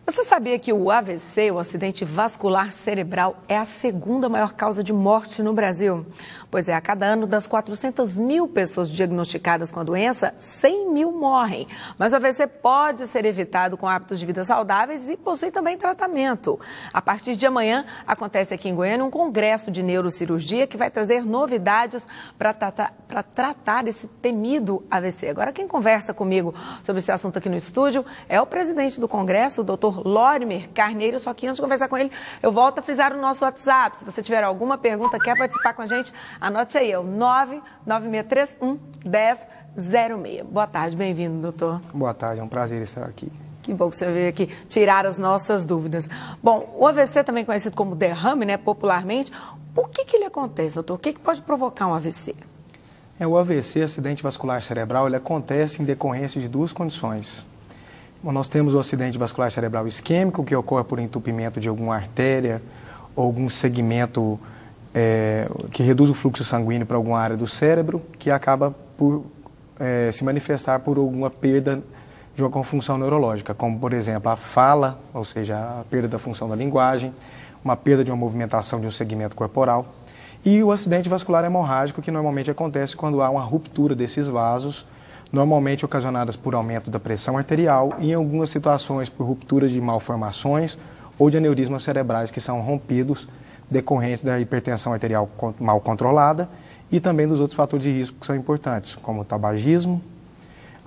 Você sabia que o AVC, o acidente vascular cerebral, é a segunda maior causa de morte no Brasil? Pois é, a cada ano, das 400 mil pessoas diagnosticadas com a doença, 100 mil morrem. Mas o AVC pode ser evitado com hábitos de vida saudáveis e possui também tratamento. A partir de amanhã, acontece aqui em Goiânia um congresso de neurocirurgia que vai trazer novidades para tratar esse temido AVC. Agora, quem conversa comigo sobre esse assunto aqui no estúdio é o presidente do congresso, o Dr. Lorimer Carneiro. Só que antes de conversar com ele, eu volto a frisar o nosso WhatsApp. Se você tiver alguma pergunta, quer participar com a gente, anote aí, é o 99631-1006. Boa tarde, bem-vindo, doutor. Boa tarde, é um prazer estar aqui. Que bom que você veio aqui tirar as nossas dúvidas. Bom, o AVC, também conhecido como derrame, né, popularmente, por que ele acontece, doutor? O que pode provocar um AVC? O AVC, acidente vascular cerebral, ele acontece em decorrência de duas condições. Nós temos o acidente vascular cerebral isquêmico, que ocorre por entupimento de alguma artéria ou algum segmento que reduz o fluxo sanguíneo para alguma área do cérebro, que acaba por se manifestar por alguma perda de uma função neurológica, como, por exemplo, a fala, ou seja, a perda da função da linguagem, uma perda de uma movimentação de um segmento corporal, e o acidente vascular hemorrágico, que normalmente acontece quando há uma ruptura desses vasos, normalmente ocasionadas por aumento da pressão arterial e, em algumas situações, por ruptura de malformações ou de aneurismas cerebrais que são rompidos decorrentes da hipertensão arterial mal controlada e também dos outros fatores de risco que são importantes, como o tabagismo,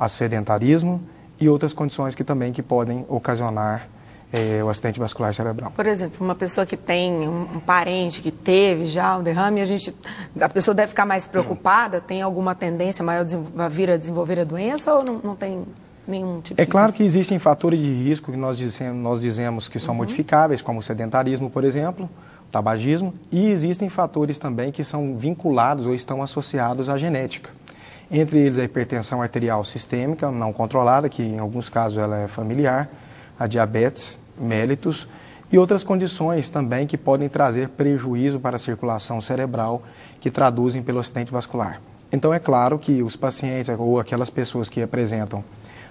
sedentarismo e outras condições que podem ocasionar o acidente vascular cerebral. Por exemplo, uma pessoa que tem um parente que teve já um derrame, a pessoa deve ficar mais preocupada? Tem alguma tendência maior a vir a desenvolver a doença ou não tem nenhum tipo de... É claro que existem fatores de risco que nós dizemos que são modificáveis, como o sedentarismo, por exemplo, o tabagismo, e existem fatores também que são vinculados ou estão associados à genética. Entre eles a hipertensão arterial sistêmica não controlada, que em alguns casos ela é familiar, a diabetes mellitus e outras condições também que podem trazer prejuízo para a circulação cerebral que traduzem pelo acidente vascular. Então é claro que os pacientes ou aquelas pessoas que apresentam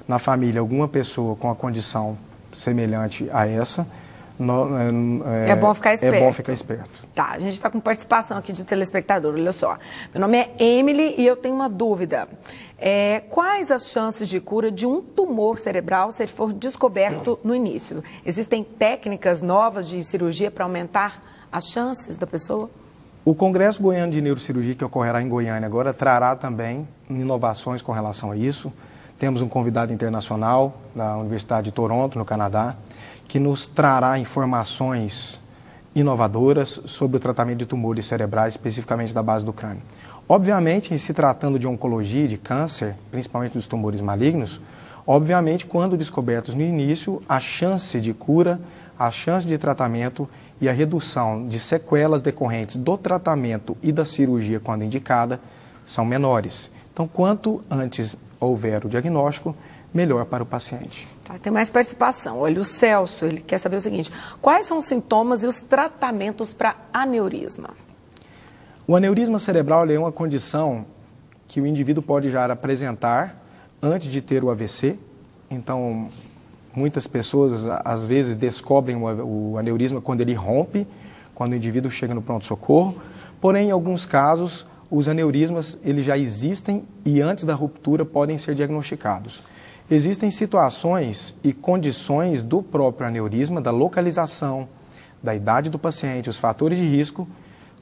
na família alguma pessoa com a condição semelhante a essa, é bom ficar esperto. É bom ficar esperto. Tá, a gente está com participação aqui de telespectador, olha só. Meu nome é Emily e eu tenho uma dúvida. Quais as chances de cura de um tumor cerebral se ele for descoberto no início? Existem técnicas novas de cirurgia para aumentar as chances da pessoa? O Congresso Goiano de Neurocirurgia, que ocorrerá em Goiânia agora, trará também inovações com relação a isso. Temos um convidado internacional da Universidade de Toronto, no Canadá, que nos trará informações inovadoras sobre o tratamento de tumores cerebrais, especificamente da base do crânio. Obviamente, em se tratando de oncologia, de câncer, principalmente dos tumores malignos, obviamente, quando descobertos no início, a chance de cura, a chance de tratamento e a redução de sequelas decorrentes do tratamento e da cirurgia, quando indicada, são menores. Então, quanto antes houver o diagnóstico, melhor para o paciente. Tá, tem mais participação. Olha, o Celso, ele quer saber o seguinte: quais são os sintomas e os tratamentos para aneurisma? O aneurisma cerebral é uma condição que o indivíduo pode já apresentar antes de ter o AVC. Então, muitas pessoas, às vezes, descobrem o aneurisma quando ele rompe, quando o indivíduo chega no pronto-socorro. Porém, em alguns casos, os aneurismas eles já existem e antes da ruptura podem ser diagnosticados. Existem situações e condições do próprio aneurisma, da localização, da idade do paciente, os fatores de risco,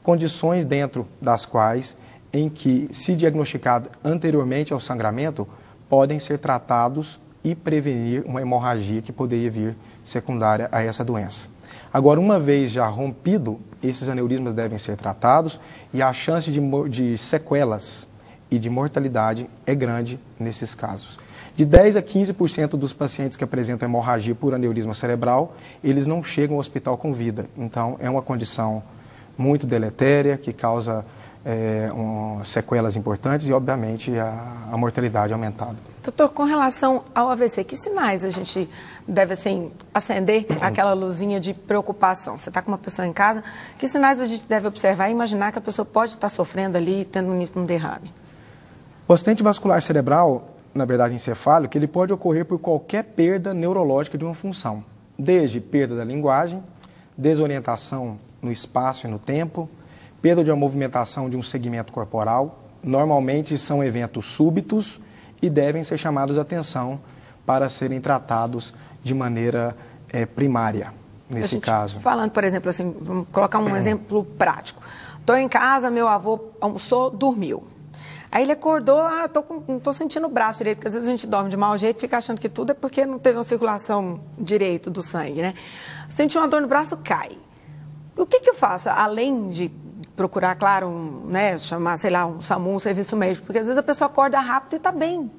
condições dentro das quais, em que, se diagnosticado anteriormente ao sangramento, podem ser tratados e prevenir uma hemorragia que poderia vir secundária a essa doença. Agora, uma vez já rompido, esses aneurismas devem ser tratados e a chance de sequelas e de mortalidade é grande nesses casos. De 10% a 15% dos pacientes que apresentam hemorragia por aneurisma cerebral, eles não chegam ao hospital com vida. Então, é uma condição muito deletéria, que causa sequelas importantes e, obviamente, a mortalidade aumentada. Doutor, com relação ao AVC, que sinais a gente deve, assim, acender aquela luzinha de preocupação? Você está com uma pessoa em casa, que sinais a gente deve observar e imaginar que a pessoa pode estar sofrendo ali, tendo um derrame? O acidente vascular cerebral, na verdade encefálico, ele pode ocorrer por qualquer perda neurológica de uma função. desde perda da linguagem, desorientação no espaço e no tempo, perda de uma movimentação de um segmento corporal. Normalmente são eventos súbitos e devem ser chamados a atenção para serem tratados de maneira primária, nesse caso. Falando, por exemplo, assim, vamos colocar um exemplo prático. Estou em casa, meu avô almoçou, dormiu. Aí ele acordou, não estou sentindo o braço direito, porque às vezes a gente dorme de mau jeito e fica achando que tudo é porque não teve uma circulação direito do sangue, né? Sentiu uma dor no braço, cai. O que eu faço? Além de procurar, claro, chamar, sei lá, um SAMU, um serviço médico, porque às vezes a pessoa acorda rápido e está bem.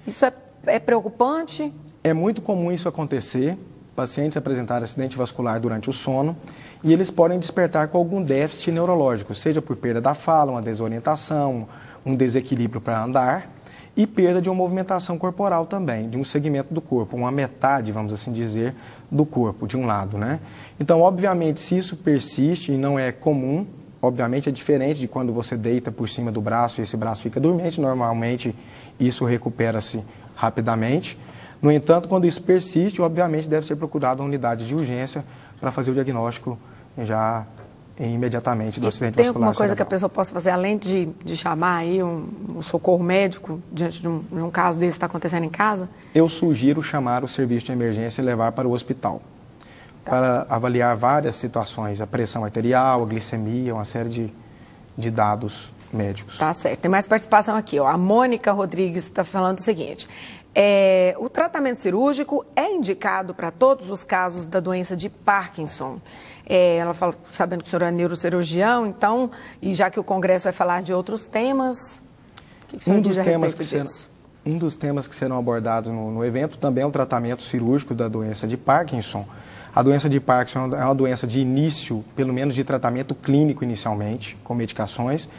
Isso é preocupante? É muito comum isso acontecer, pacientes apresentarem acidente vascular durante o sono, e eles podem despertar com algum déficit neurológico, seja por perda da fala, uma desorientação, um desequilíbrio para andar, e perda de uma movimentação corporal também, de um segmento do corpo, uma metade, vamos assim dizer, do corpo, de um lado, né? Então, obviamente, se isso persiste e não é comum, obviamente é diferente de quando você deita por cima do braço e esse braço fica dormente, normalmente isso recupera-se rapidamente. No entanto, quando isso persiste, obviamente deve ser procurada uma unidade de urgência para fazer o diagnóstico já imediatamente do acidente vascular cerebral. Tem alguma coisa que a pessoa possa fazer, além de chamar aí um socorro médico, diante de um caso desse que está acontecendo em casa? Eu sugiro chamar o serviço de emergência e levar para o hospital, para avaliar várias situações, a pressão arterial, a glicemia, uma série de dados médicos. Tá certo. Tem mais participação aqui, ó. A Mônica Rodrigues está falando o seguinte: o tratamento cirúrgico é indicado para todos os casos da doença de Parkinson. Ela fala, sabendo que o senhor é neurocirurgião, então, e já que o Congresso vai falar de outros temas, o que o senhor diz a respeito disso? Um dos temas que serão abordados no evento também é o tratamento cirúrgico da doença de Parkinson. A doença de Parkinson é uma doença de início, pelo menos de tratamento clínico inicialmente, com medicações,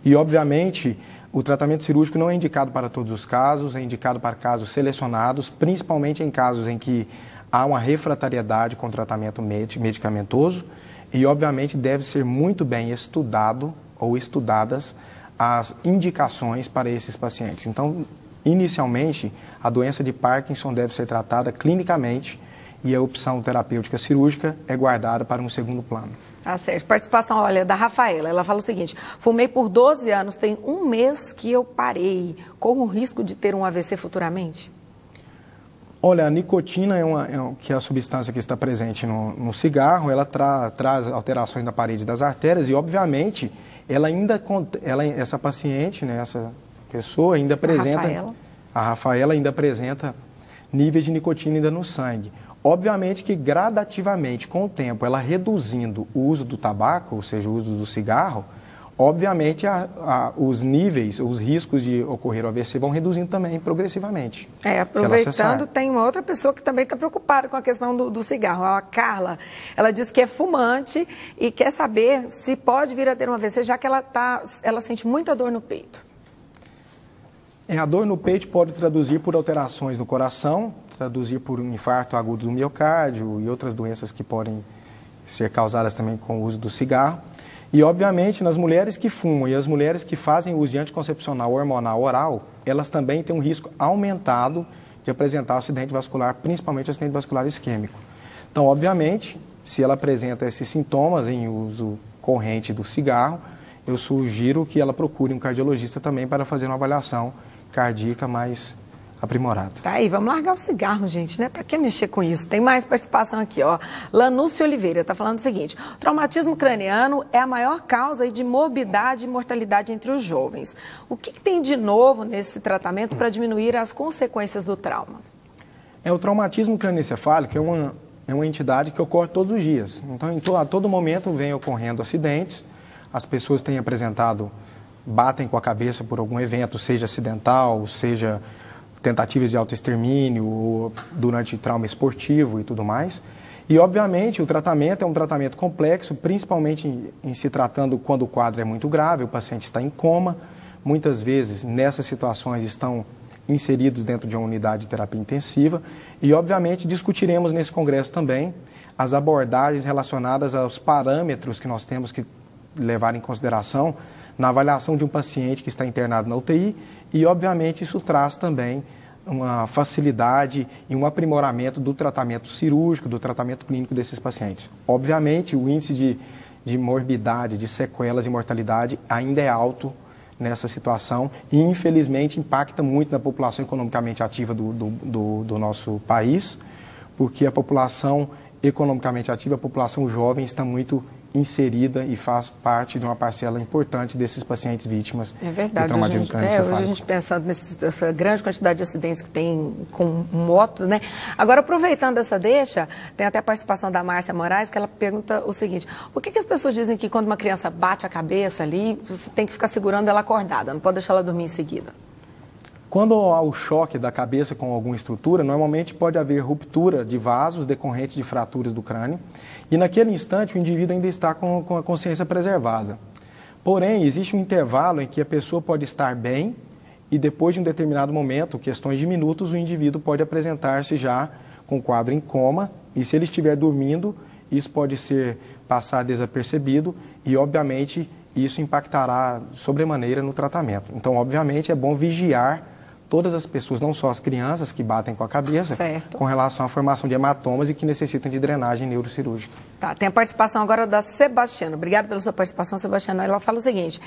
e obviamente o tratamento cirúrgico não é indicado para todos os casos, é indicado para casos selecionados, principalmente em casos em que há uma refratariedade com tratamento medicamentoso e, obviamente, deve ser muito bem estudado ou estudadas as indicações para esses pacientes. Então, inicialmente, a doença de Parkinson deve ser tratada clinicamente e a opção terapêutica cirúrgica é guardada para um segundo plano. Tá certo. Participação, olha, da Rafaela. Ela fala o seguinte: fumei por 12 anos, tem um mês que eu parei. Corro o risco de ter um AVC futuramente? Olha, a nicotina que é a substância que está presente no cigarro, ela traz alterações na parede das artérias e, obviamente, essa paciente, né, essa pessoa ainda apresenta... A Rafaela ainda apresenta níveis de nicotina ainda no sangue. Obviamente que gradativamente, com o tempo, ela reduzindo o uso do tabaco, ou seja, o uso do cigarro, obviamente os níveis, os riscos de ocorrer o AVC vão reduzindo também progressivamente. Aproveitando, tem uma outra pessoa que também está preocupada com a questão do cigarro, a Carla. Ela diz que é fumante e quer saber se pode vir a ter um AVC, já que ela sente muita dor no peito. A dor no peito pode traduzir por alterações no coração, traduzir por um infarto agudo do miocárdio e outras doenças que podem ser causadas também com o uso do cigarro. E, obviamente, nas mulheres que fumam e as mulheres que fazem uso de anticoncepcional hormonal oral, elas também têm um risco aumentado de apresentar acidente vascular, principalmente acidente vascular isquêmico. Então, obviamente, se ela apresenta esses sintomas em uso corrente do cigarro, eu sugiro que ela procure um cardiologista também para fazer uma avaliação cardíaca mais aprimorada. Tá aí, vamos largar o cigarro, gente, né? Para que mexer com isso? Tem mais participação aqui, ó. Lanúcio Oliveira está falando o seguinte: traumatismo craniano é a maior causa de morbidade e mortalidade entre os jovens. O que tem de novo nesse tratamento para diminuir as consequências do trauma? O traumatismo crânioencefálico é uma entidade que ocorre todos os dias. Então, a todo momento vem ocorrendo acidentes, as pessoas têm batem com a cabeça por algum evento, seja acidental, seja tentativas de autoextermínio, ou durante trauma esportivo e tudo mais. E, obviamente, o tratamento é um tratamento complexo, principalmente em se tratando quando o quadro é muito grave, o paciente está em coma. Muitas vezes, nessas situações, estão inseridos dentro de uma unidade de terapia intensiva. E, obviamente, discutiremos nesse congresso também as abordagens relacionadas aos parâmetros que nós temos que levar em consideração na avaliação de um paciente que está internado na UTI e, obviamente, isso traz também uma facilidade e um aprimoramento do tratamento cirúrgico, do tratamento clínico desses pacientes. Obviamente, o índice de morbidade, de sequelas e mortalidade ainda é alto nessa situação e, infelizmente, impacta muito na população economicamente ativa do nosso país, porque a população economicamente ativa, a população jovem, está muito inserida e faz parte de uma parcela importante desses pacientes vítimas de traumatismo crânioencefálico. Hoje a gente pensando nessa grande quantidade de acidentes que tem com moto, né? Agora, aproveitando essa deixa, tem até a participação da Márcia Moraes, que ela pergunta o seguinte: por que as pessoas dizem que quando uma criança bate a cabeça ali, você tem que ficar segurando ela acordada, não pode deixar ela dormir em seguida? Quando há o choque da cabeça com alguma estrutura, normalmente pode haver ruptura de vasos decorrente de fraturas do crânio e naquele instante o indivíduo ainda está com a consciência preservada. Porém, existe um intervalo em que a pessoa pode estar bem e depois de um determinado momento, questões de minutos, o indivíduo pode apresentar-se já com quadro em coma e se ele estiver dormindo, isso pode passar desapercebido e, obviamente, isso impactará sobremaneira no tratamento. Então, obviamente, é bom vigiar todas as pessoas, não só as crianças que batem com a cabeça, certo, com relação à formação de hematomas e que necessitam de drenagem neurocirúrgica. Tá, tem a participação agora da Sebastiana. Obrigada pela sua participação, Sebastiana. Ela fala o seguinte: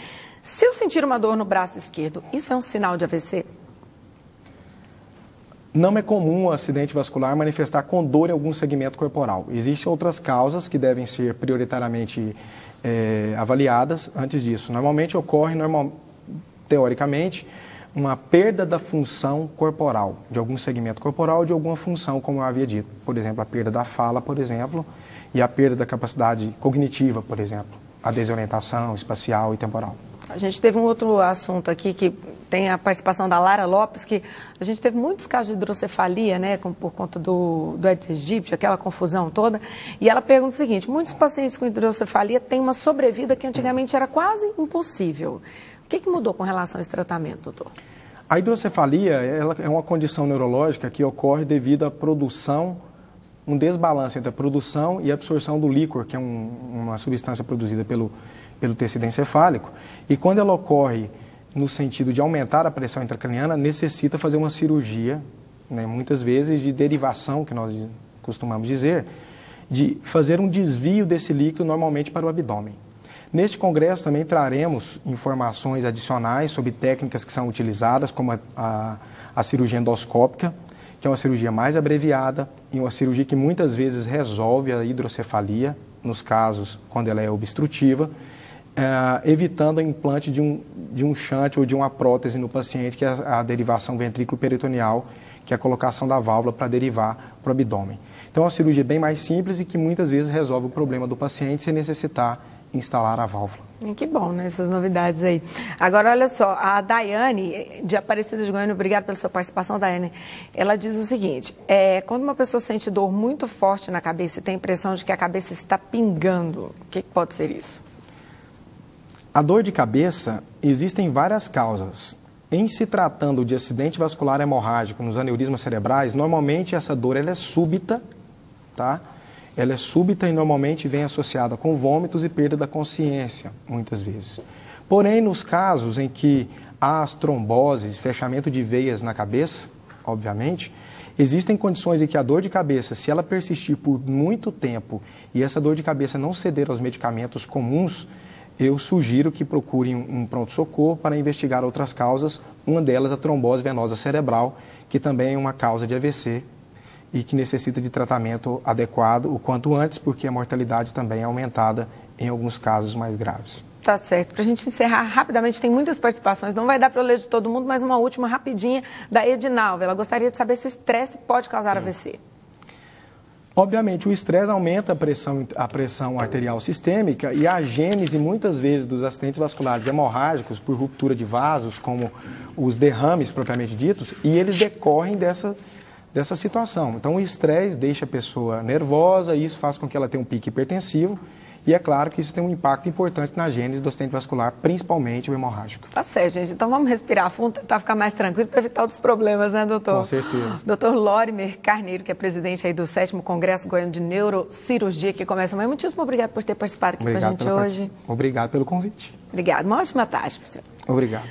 se eu sentir uma dor no braço esquerdo, isso é um sinal de AVC? Não é comum o acidente vascular manifestar com dor em algum segmento corporal. Existem outras causas que devem ser prioritariamente avaliadas antes disso. Normalmente ocorre, teoricamente, uma perda da função corporal, de algum segmento corporal, de alguma função, como eu havia dito. Por exemplo, a perda da fala, por exemplo, e a perda da capacidade cognitiva, por exemplo, a desorientação espacial e temporal. A gente teve um outro assunto aqui que tem a participação da Lara Lopes, que a gente teve muitos casos de hidrocefalia, né, por conta do Aedes aegypti, aquela confusão toda, e ela pergunta o seguinte: muitos pacientes com hidrocefalia têm uma sobrevida que antigamente era quase impossível. O que mudou com relação a esse tratamento, doutor? A hidrocefalia ela é uma condição neurológica que ocorre devido à produção, um desbalanço entre a produção e a absorção do líquor, que é uma substância produzida pelo tecido encefálico. E quando ela ocorre no sentido de aumentar a pressão intracraniana, necessita fazer uma cirurgia, né, muitas vezes de derivação, que nós costumamos dizer, de fazer um desvio desse líquido normalmente para o abdômen. Neste congresso também traremos informações adicionais sobre técnicas que são utilizadas, como a cirurgia endoscópica, que é uma cirurgia mais abreviada e uma cirurgia que muitas vezes resolve a hidrocefalia, nos casos quando ela é obstrutiva, evitando o implante de um shunt ou de uma prótese no paciente, que é a derivação ventrículo-peritoneal, que é a colocação da válvula para derivar para o abdômen. Então é uma cirurgia bem mais simples e que muitas vezes resolve o problema do paciente sem necessitar instalar a válvula. Que bom, né, essas novidades aí. Agora, olha só, a Daiane, de Aparecida de Goiânia, obrigada pela sua participação, Daiane. Ela diz o seguinte: quando uma pessoa sente dor muito forte na cabeça e tem a impressão de que a cabeça está pingando, o que pode ser isso? A dor de cabeça, existem várias causas. Em se tratando de acidente vascular hemorrágico nos aneurismas cerebrais, normalmente essa dor ela é súbita, tá? Ela é súbita e normalmente vem associada com vômitos e perda da consciência, muitas vezes. Porém, nos casos em que há as tromboses, fechamento de veias na cabeça, obviamente, existem condições em que a dor de cabeça, se ela persistir por muito tempo e essa dor de cabeça não ceder aos medicamentos comuns, eu sugiro que procurem um pronto-socorro para investigar outras causas, uma delas a trombose venosa cerebral, que também é uma causa de AVC, e que necessita de tratamento adequado o quanto antes, porque a mortalidade também é aumentada em alguns casos mais graves. Tá certo. Para a gente encerrar rapidamente, tem muitas participações, não vai dar para eu ler de todo mundo, mas uma última rapidinha da Edinalva. Ela gostaria de saber se o estresse pode causar AVC. Obviamente, o estresse aumenta a pressão arterial sistêmica e a gênese, muitas vezes, dos acidentes vasculares hemorrágicos por ruptura de vasos, como os derrames propriamente ditos, e eles decorrem dessa situação. Então, o estresse deixa a pessoa nervosa e isso faz com que ela tenha um pico hipertensivo e é claro que isso tem um impacto importante na gênese do acidente vascular, principalmente o hemorrágico. Tá certo, gente. Então, vamos respirar fundo, tentar ficar mais tranquilo para evitar outros problemas, né, doutor? Com certeza. Doutor Lorimer Carneiro, que é presidente aí do 7º Congresso Goiano de Neurocirurgia, que começa amanhã. Muitíssimo obrigado por ter participado aqui com a gente hoje. Obrigado pelo convite. Obrigado. Uma ótima tarde, professor. Obrigado.